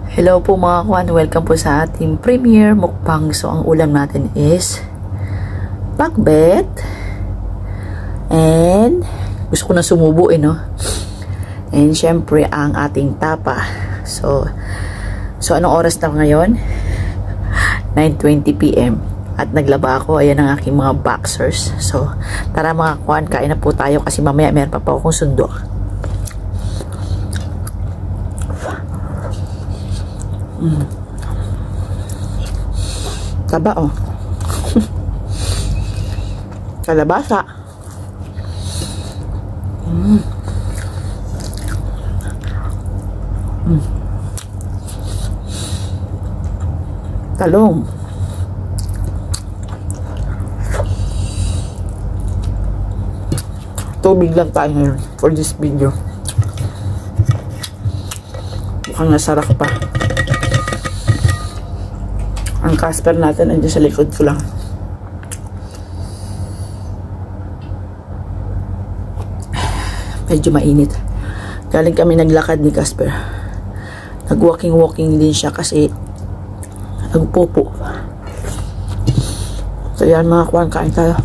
Hello po mga kwan, welcome po sa ating premiere mukbang. So ang ulam natin is pakbet and gusto ko na sumubo no. And syempre ang ating tapa. So anong oras na ngayon? 9:20 PM at naglaba ako. Ayan ang aking mga boxers. So tara mga kwan, kain na po tayo kasi mamaya meron pa po akong sundo. Taba oh. Kalabasa. Talong. Tubig lang tayo ngayon for this video. Mukhang nasarap pa. Ang Casper natin andyan sa likod ko lang. Medyo mainit. Galing kami naglakad ni Casper. Nag-walking din siya kasi nagpupo. So yan mga kwan, kain tayo.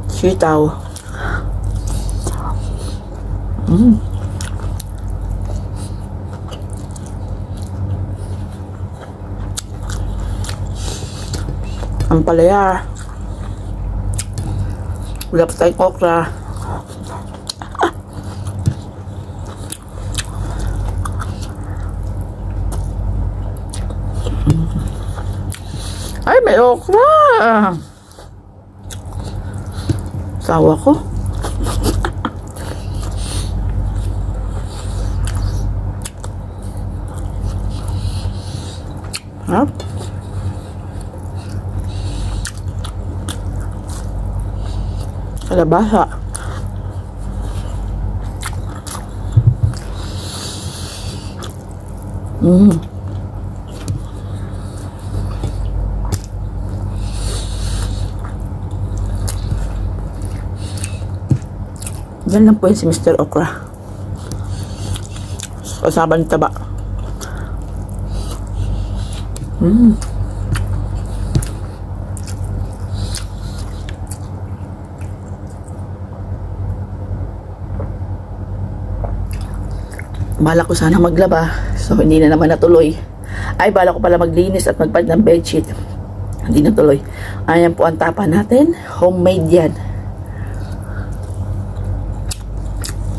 Sitaw. Ang palaya. Wala pa tayong okra. Ay, may okra. Sawa ko. Harap. Kalabasa. Diyan lang po yun si Mr. Okra. Kasama ng taba. Bala ko sana maglaba. So, hindi na naman natuloy. Ay, bala ko pala maglinis at magpad ng bedsheet. Hindi natuloy. Ayan po ang tapa natin. Homemade yan.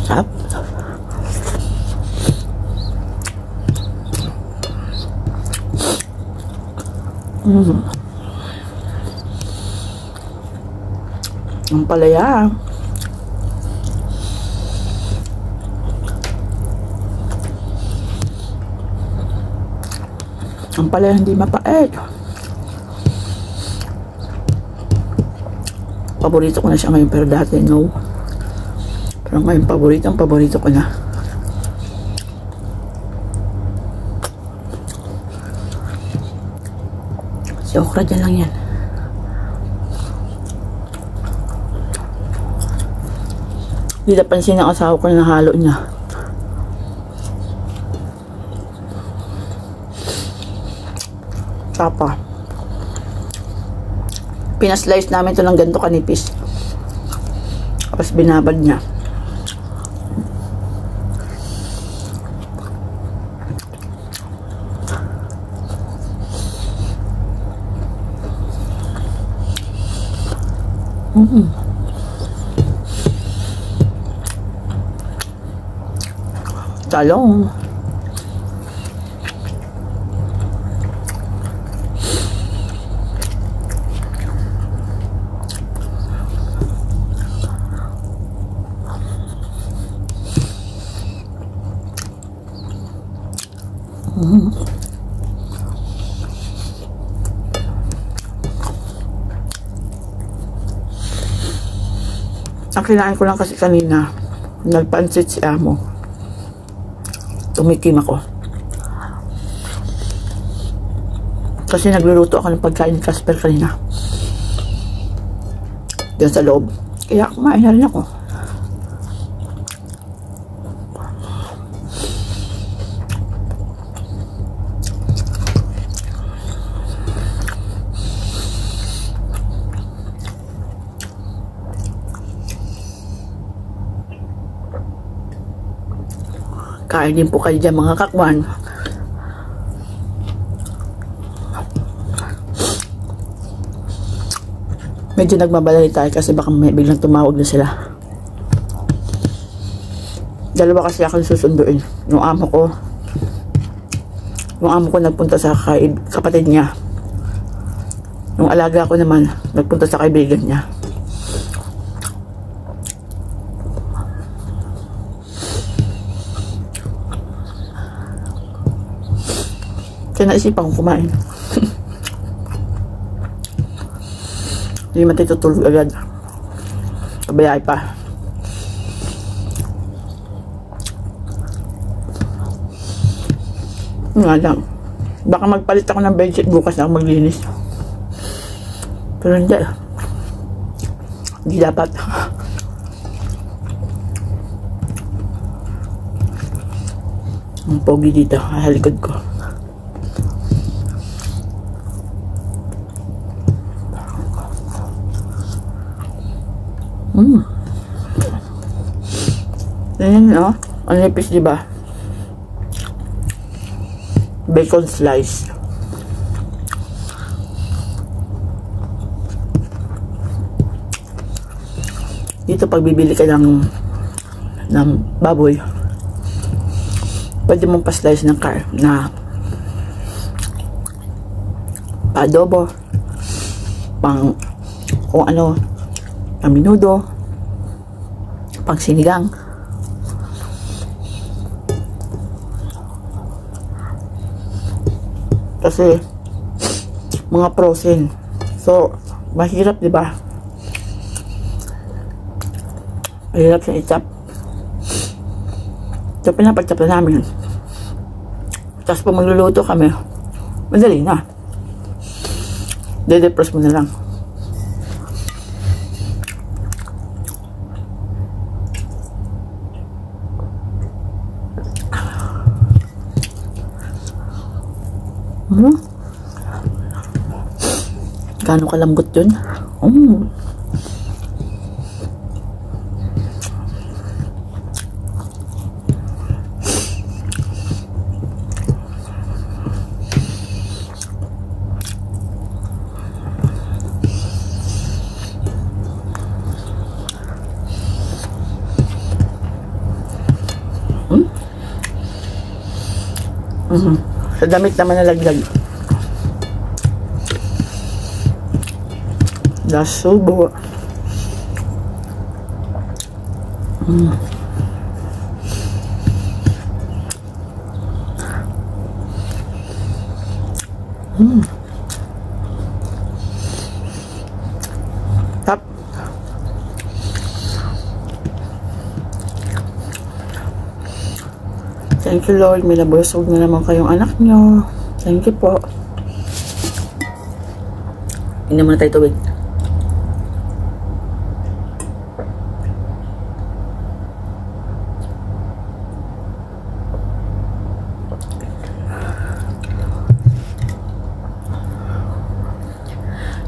Sarap. Ang palaya. Ang palaya hindi mapait. Paborito ko na siya ngayon pero dati no. Pero ngayon paborito ko na. Si okra dyan lang yan. Hindi napansin ng asawa ko na halo niya. Tapa. Pinaslice namin ito ng ganito kanipis. Tapos binabad niya. Talong. Ang kinain ko lang kasi kanina, nagpansit si Amo. Tumikim ako. Kasi nagluluto ako ng pagkain ni Casper kanina. Diyan sa loob. Kaya kumain na rin ako. kain din po kayo dyan mga kakwan. Medyo nagmabalay tayo kasi baka may biglang tumawag na sila. Dalawa kasi ako susunduin. Yung amo ko nagpunta sa kapatid niya. Yung alaga ko naman nagpunta sa kaibigan niya. Kaya naisipan kong kumain. Hindi man tayo tutulog agad. Kabayay pa. Nga lang. Baka magpalit ako ng bedsheet bukas na ako maglinis. Pero hindi. Hindi dapat. Ang pogi dito. Halikod ko. Ayan, no? Ang nipis, diba? Bacon slice. Dito pag bibili ka ng baboy, pwede mong pa-slice ng na pa-adobo, pang kung ano, pang minudo, pang sinigang. Kasi mga frozen. So, mahirap, di ba? Mahirap siya i-chop. So, pinapag-chop na namin. Tapos, pag magluluto kami, madali na. De-defrost mo na lang. Gano'ng kalambot yun? Sa damit naman nalaglag. Nasubo. Tap. Thank you, Lord. May nabusog na naman kayong anak nyo. Thank you po. Hindi muna tayo tubig.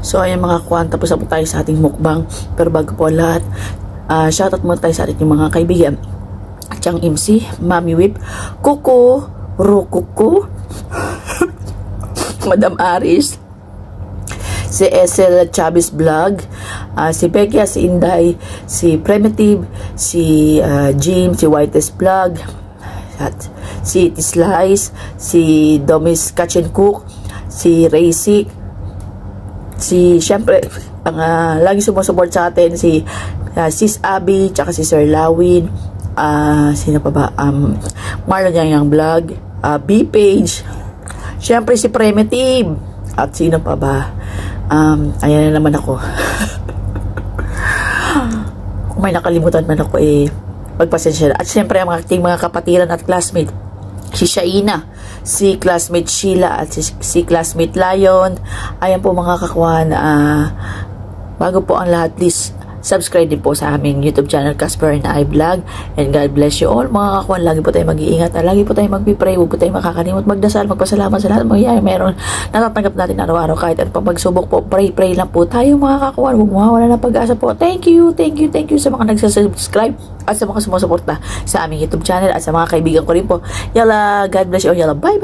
So, ayan mga kwan, tapos na po tayo sa ating mukbang. Pero bago po lahat, shoutout muna tayo sa ating mga kaibigan. Chang MC, Mami Whip, Kuko, Rokuko, Madam Aris, si Esel Chavez Vlog, si Becky, si Inday, si Primitive, si James, si Whitest Vlog, si Tislice, si Domis Kitchen Cook, si Racy, si syempre ang lagi sumusupport sa atin, si Sis Abby, tsaka si Sir Lawin, sino pa ba, Marlon Yang Vlog, B-Page, syempre si Primitive, at sino pa ba, ayan na naman ako. Kung may nakalimutan man ako, magpasensya. At syempre ang ating mga kapatiran at classmate, si Shaina, si classmate Sheila, at si classmate Lion. Ayan po mga kakwan, bago po ang lahat, please subscribe din po sa aming YouTube channel, Casper and I Vlog. And God bless you all mga kakuan. Lagi po tayong mag-iingat, lagi po tayong mag-pray, huwag po tayong makakalimot magdasal, magpasalamat sa lahat ng mangyayari meron natatanggap natin araw-araw. Kahit ano pang pagsubok po, pray lang po tayo mga kakuan. Huwag mawawala ng pag-asa po. Thank you sa mga nagsasubscribe at sa mga sumusuporta sa aming YouTube channel at sa mga kaibigan ko rin po. Yala, God bless you all. Yala, bye.